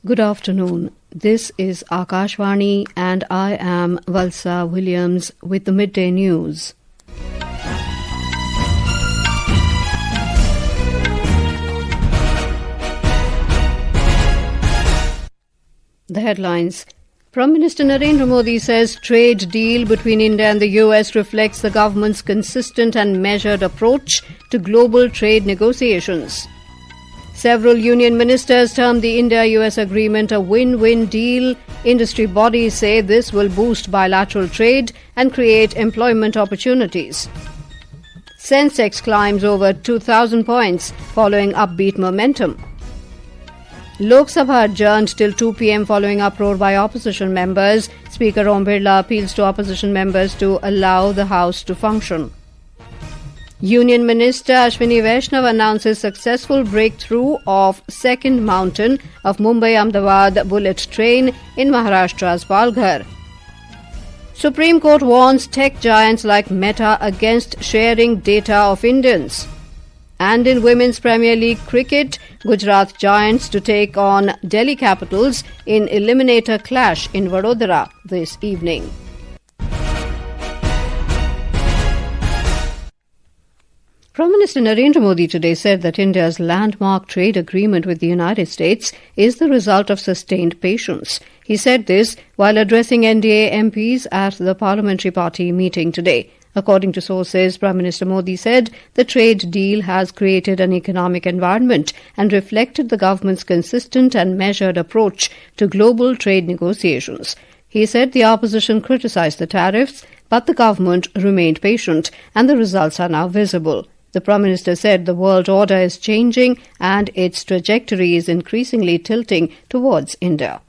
Good afternoon. This is Akashvani and I am Valsa Williams with the Midday News. The headlines. Prime Minister Narendra Modi says trade deal between India and the US reflects the government's consistent and measured approach to global trade negotiations. Several union ministers termed the India-US agreement a win-win deal. Industry bodies say this will boost bilateral trade and create employment opportunities. Sensex climbs over 2,000 points following upbeat momentum. Lok Sabha adjourned till 2 p.m. following uproar by opposition members. Speaker Om Birla appeals to opposition members to allow the House to function. Union Minister Ashwini Vaishnaw announces successful breakthrough of second mountain of Mumbai-Ahmedabad bullet train in Maharashtra's Palghar. Supreme Court warns tech giants like Meta against sharing data of Indians. And in Women's Premier League cricket, Gujarat Giants to take on Delhi Capitals in eliminator clash in Vadodara this evening. Prime Minister Narendra Modi today said that India's landmark trade agreement with the United States is the result of sustained patience. He said this while addressing NDA MPs at the Parliamentary Party meeting today. According to sources, Prime Minister Modi said the trade deal has created an economic environment and reflected the government's consistent and measured approach to global trade negotiations. He said the opposition criticized the tariffs, but the government remained patient and the results are now visible. The Prime Minister said the world order is changing and its trajectory is increasingly tilting towards India.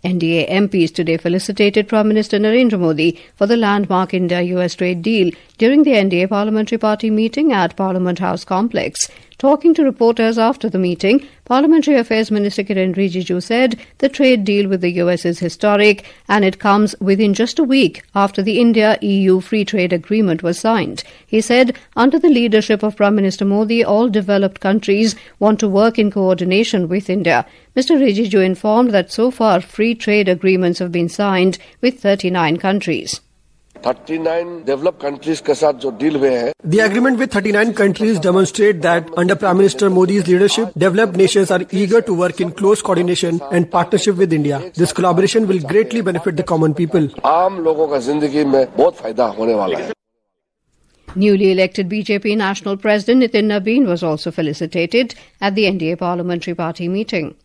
NDA MPs today felicitated Prime Minister Narendra Modi for the landmark India-US trade deal during the NDA Parliamentary Party meeting at Parliament House Complex. Talking to reporters after the meeting, Parliamentary Affairs Minister Kiren Rijiju said the trade deal with the US is historic and it comes within just a week after the India-EU Free Trade Agreement was signed. He said, under the leadership of Prime Minister Modi, all developed countries want to work in coordination with India. Mr. Rijiju informed that so far free trade agreements have been signed with 39 countries. 39 developed countries के साथ जो deal हुए हैं. The agreement with 39 countries demonstrate that under Prime Minister Modi's leadership, developed nations are eager to work in close coordination and partnership with India. This collaboration will greatly benefit the common people. आम लोगों का जिंदगी में बहुत फायदा होने वाला है. Newly elected BJP National President Nitin Nabin was also felicitated at the NDA Parliamentary Party meeting.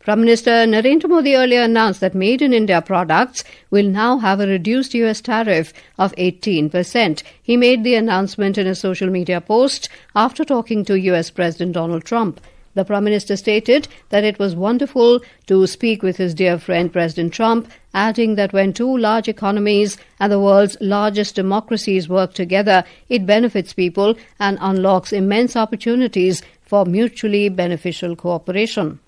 Prime Minister Narendra Modi earlier announced that Made in India products will now have a reduced US tariff of 18%. He made the announcement in a social media post after talking to US President Donald Trump. The Prime Minister stated that it was wonderful to speak with his dear friend President Trump, adding that when two large economies and the world's largest democracies work together, it benefits people and unlocks immense opportunities for mutually beneficial cooperation.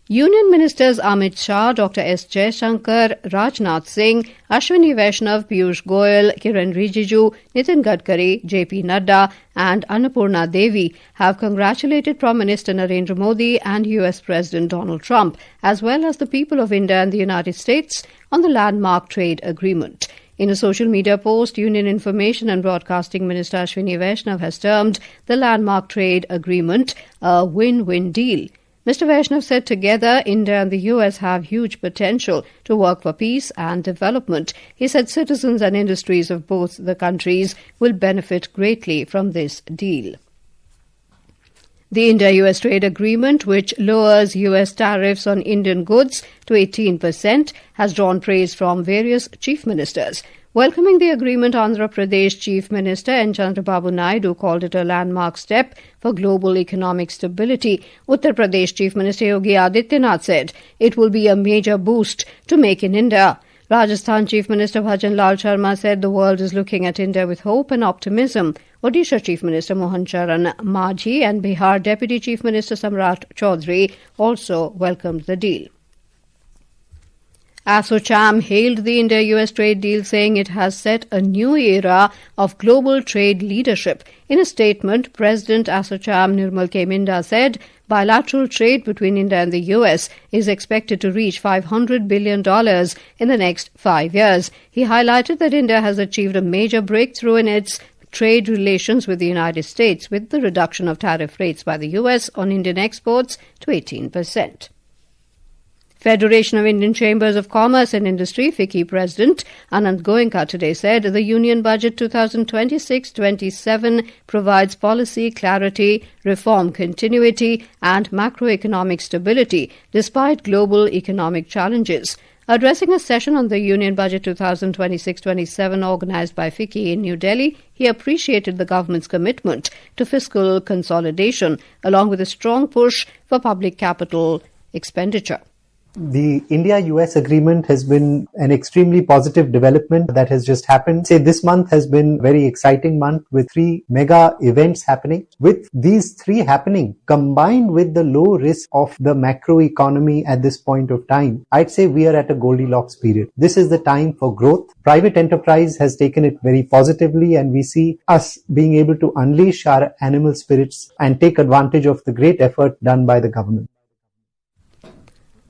Union Ministers Amit Shah, Dr. S. Jaishankar, Rajnath Singh, Ashwini Vaishnaw, Piyush Goyal, Kiren Rijiju, Nitin Gadkari, J.P. Nadda and Annapurna Devi have congratulated Prime Minister Narendra Modi and US President Donald Trump, as well as the people of India and the United States, on the landmark trade agreement. In a social media post, Union Information and Broadcasting Minister Ashwini Vaishnaw has termed the landmark trade agreement a win-win deal. Mr. Vaishnaw said together, India and the US have huge potential to work for peace and development. He said citizens and industries of both the countries will benefit greatly from this deal. The India-US trade agreement, which lowers US tariffs on Indian goods to 18%, has drawn praise from various chief ministers. Welcoming the agreement, Andhra Pradesh Chief Minister N. Chandrababu Naidu called it a landmark step for global economic stability. Uttar Pradesh Chief Minister Yogi Adityanath said it will be a major boost to Make in India. Rajasthan Chief Minister Bhajan Lal Sharma said the world is looking at India with hope and optimism. Odisha Chief Minister Mohan Charan Majhi and Bihar Deputy Chief Minister Samrat Chaudhary also welcomed the deal. ASSOCHAM hailed the India-US trade deal, saying it has set a new era of global trade leadership. In a statement, President Assocham Nirmal K. Minda said bilateral trade between India and the US is expected to reach $500 billion in the next 5 years. He highlighted that India has achieved a major breakthrough in its trade relations with the United States with the reduction of tariff rates by the US on Indian exports to 18%. Federation of Indian Chambers of Commerce and Industry, FICCI President Anand Goenka today said the Union Budget 2026-27 provides policy clarity, reform continuity and macroeconomic stability despite global economic challenges. Addressing a session on the Union Budget 2026-27 organised by FICCI in New Delhi, he appreciated the government's commitment to fiscal consolidation along with a strong push for public capital expenditure. The India-US agreement has been an extremely positive development that has just happened. This month has been a very exciting month with 3 mega events happening. With these 3 happening, combined with the low risk of the macro economy at this point of time, I'd say we are at a Goldilocks period. This is the time for growth. Private enterprise has taken it very positively, and we see us being able to unleash our animal spirits and take advantage of the great effort done by the government.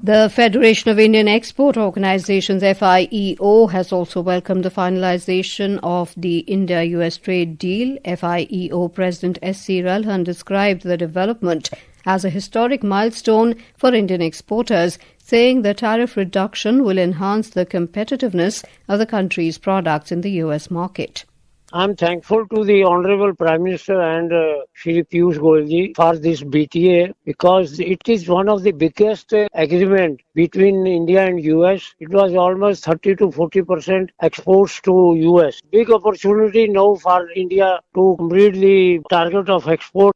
The Federation of Indian Export Organizations, FIEO, has also welcomed the finalization of the India-US trade deal. FIEO President S.C. Ralhan described the development as a historic milestone for Indian exporters, saying the tariff reduction will enhance the competitiveness of the country's products in the US market. I'm thankful to the Honorable Prime Minister and Shri Piyush Goyal ji for this BTA because it is one of the biggest agreement between India and US. It was almost 30 to 40% exports to US. Big opportunity now for India to complete the target of export.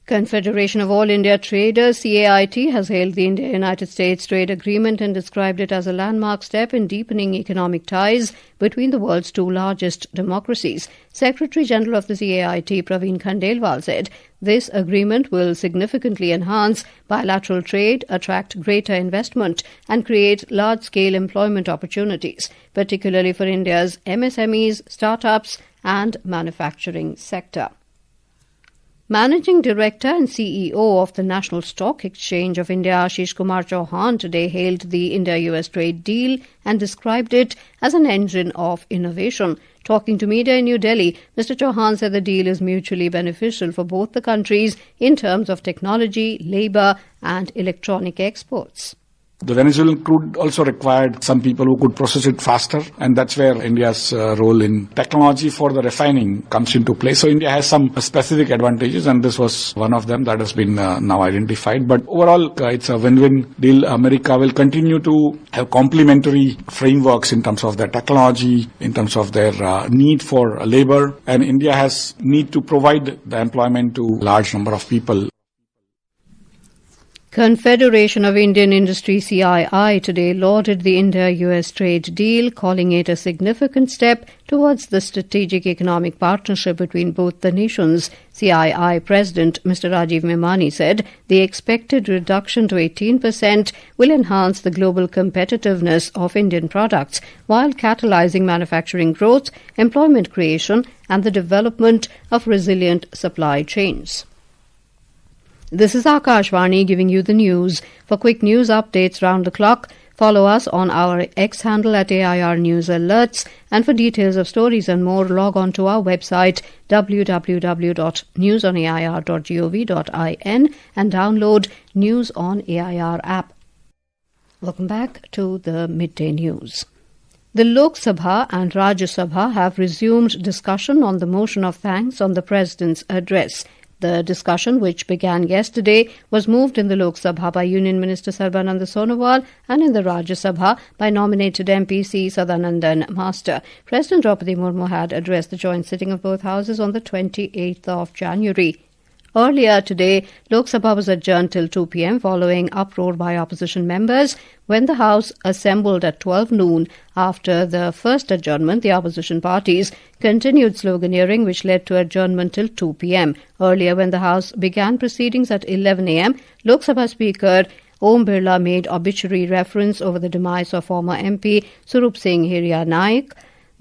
Confederation of All India Traders, CAIT, has hailed the India-United States trade agreement and described it as a landmark step in deepening economic ties between the world's 2 largest democracies. Secretary-General of the CAIT, Praveen Khandelwal, said this agreement will significantly enhance bilateral trade, attract greater investment and create large-scale employment opportunities, particularly for India's MSMEs, startups and manufacturing sector. Managing Director and CEO of the National Stock Exchange of India, Ashish Kumar Chauhan, today hailed the India-US trade deal and described it as an engine of innovation. Talking to Midday in New Delhi, Mr. Chauhan said the deal is mutually beneficial for both the countries in terms of technology, labour and electronic exports. The Venezuelan crude also required some people who could process it faster, and that's where India's role in technology for the refining comes into play. So India has some specific advantages, and this was one of them that has been now identified. But overall, it's a win-win deal. America will continue to have complementary frameworks in terms of their technology, in terms of their need for labor, and India has need to provide the employment to large number of people. Confederation of Indian Industry, CII, today lauded the India-US trade deal, calling it a significant step towards the strategic economic partnership between both the nations. CII President Mr. Rajiv Memani said the expected reduction to 18% will enhance the global competitiveness of Indian products while catalyzing manufacturing growth, employment creation and the development of resilient supply chains. This is Akashvani giving you the news. For quick news updates round the clock, follow us on our X handle at AIR News Alerts, and for details of stories and more, log on to our website www.newsonair.gov.in and download News on AIR app. Welcome back to the Midday News. The Lok Sabha and Rajya Sabha have resumed discussion on the motion of thanks on the President's address. The discussion, which began yesterday, was moved in the Lok Sabha by Union Minister Sarbananda Sonowal and in the Rajya Sabha by nominated MP C. Sadanandan Master. President Draupadi Murmu had addressed the joint sitting of both houses on the 28th of January. Earlier today, Lok Sabha was adjourned till 2 p.m. following uproar by opposition members. When the House assembled at 12 noon after the first adjournment, the opposition parties continued sloganeering, which led to adjournment till 2 p.m. Earlier, when the House began proceedings at 11 a.m., Lok Sabha Speaker Om Birla made obituary reference over the demise of former MP Surup Singh Hiria Naik.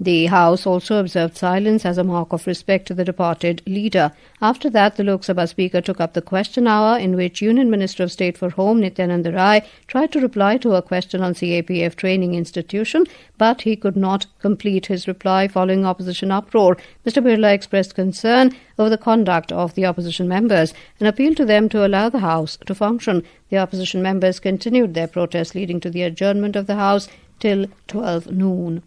The House also observed silence as a mark of respect to the departed leader. After that, the Lok Sabha Speaker took up the question hour, in which Union Minister of State for Home Nityanand Rai tried to reply to a question on CAPF training institution, but he could not complete his reply following opposition uproar. Mr. Birla expressed concern over the conduct of the opposition members and appealed to them to allow the House to function. The opposition members continued their protest, leading to the adjournment of the House till 12 noon.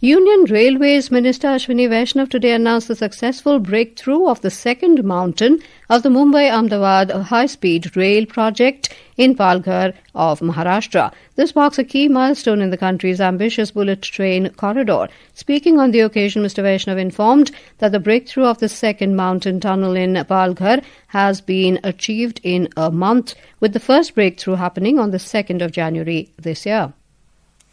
Union Railways Minister Ashwini Vaishnaw today announced the successful breakthrough of the second mountain of the Mumbai-Ahmedabad high-speed rail project in Palghar of Maharashtra. This marks a key milestone in the country's ambitious bullet train corridor. Speaking on the occasion, Mr. Vaishnaw informed that the breakthrough of the second mountain tunnel in Palghar has been achieved in a month, with the first breakthrough happening on the 2nd of January this year.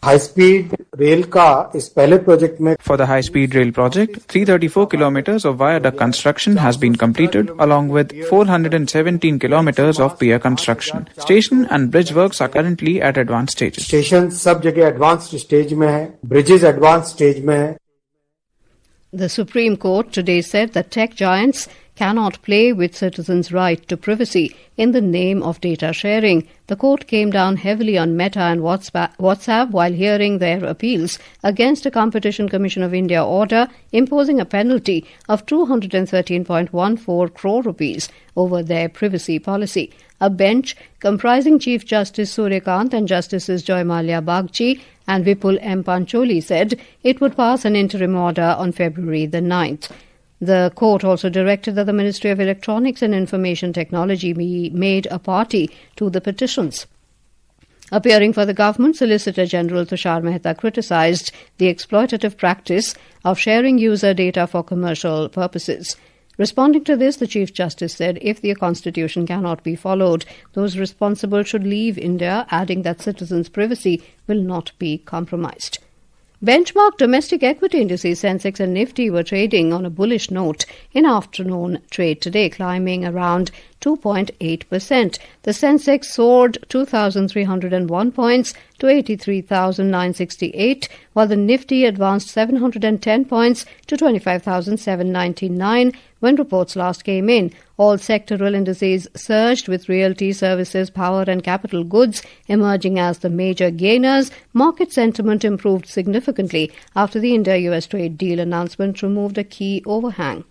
High speed rail का इस पहले project में For the high-speed rail project, 334 kilometers of viaduct construction has been completed, along with 417 kilometers of pier construction. Station and bridge works are currently at advanced stages. Station सब जगह advanced stage में है, bridges advanced stage में है. The Supreme Court today said that tech giants cannot play with citizens' right to privacy in the name of data sharing. The court came down heavily on Meta and WhatsApp while hearing their appeals against a Competition Commission of India order imposing a penalty of 213.14 crore rupees over their privacy policy. A bench comprising Chief Justice Suryakant and Justices Joy Malia Bagchi and Vipul M. Pancholi said it would pass an interim order on February the 9th. The court also directed that the Ministry of Electronics and Information Technology be made a party to the petitions. Appearing for the government, Solicitor General Tushar Mehta criticised the exploitative practice of sharing user data for commercial purposes. Responding to this, the Chief Justice said if the Constitution cannot be followed, those responsible should leave India, adding that citizens' privacy will not be compromised. Benchmark domestic equity indices Sensex and Nifty were trading on a bullish note in afternoon trade today, climbing around 2.8%. The Sensex soared 2,301 points to 83,968, while the Nifty advanced 710 points to 25,799 when reports last came in. All sectoral indices surged, with realty, services, power and capital goods emerging as the major gainers. Market sentiment improved significantly after the India-US trade deal announcement removed a key overhang.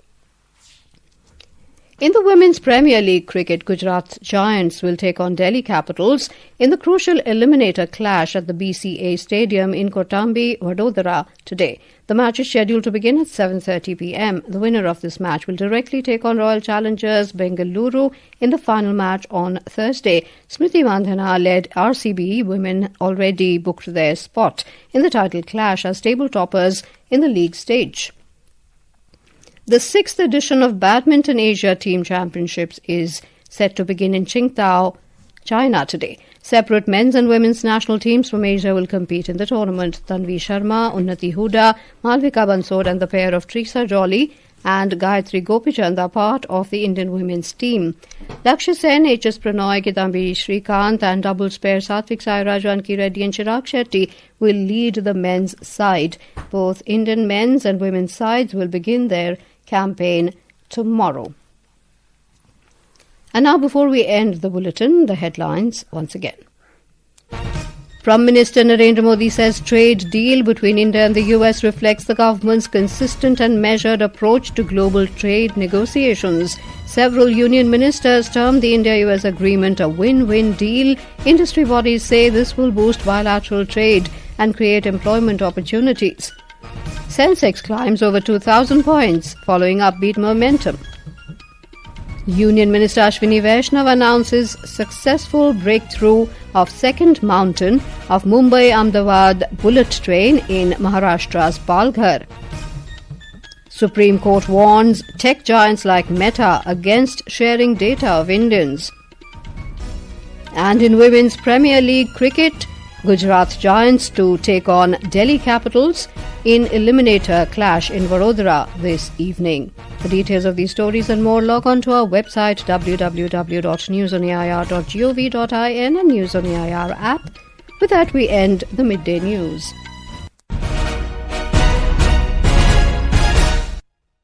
In the Women's Premier League cricket, Gujarat Giants will take on Delhi Capitals in the crucial eliminator clash at the BCA Stadium in Kotambi, Vadodara today. The match is scheduled to begin at 7:30 p.m. The winner of this match will directly take on Royal Challengers Bengaluru in the final match on Thursday. Smriti Mandhana-led RCB women already booked their spot in the title clash as table toppers in the league stage. The 6th edition of Badminton Asia Team Championships is set to begin in Qingdao, China today. Separate men's and women's national teams from Asia will compete in the tournament. Tanvi Sharma, Unnati Huda, Malvika Bansod and the pair of Trisa Jolly and Gayatri Gopichand are part of the Indian women's team. Lakshya Sen, HS Pranoy, Kidambi Shrikant and doubles pair Satvik Sairaj, Janki Reddy and Chirag Shetty will lead the men's side. Both Indian men's and women's sides will begin their campaign tomorrow. And now, before we end the bulletin, the headlines once again. Prime Minister Narendra Modi says trade deal between India and the US reflects the government's consistent and measured approach to global trade negotiations. Several union ministers termed the India-US agreement a win-win deal. Industry bodies say this will boost bilateral trade and create employment opportunities. Sensex climbs over 2,000 points following upbeat momentum. Union Minister Ashwini Vaishnaw announces successful breakthrough of second mountain of Mumbai-Ahmedabad bullet train in Maharashtra's Palghar. Supreme Court warns tech giants like Meta against sharing data of Indians. And in Women's Premier League cricket, Gujarat Giants to take on Delhi Capitals in eliminator clash in Vadodara this evening. For details of these stories and more, log on to our website www.newsonair.gov.in and News on the IR app. With that, we end the Midday News.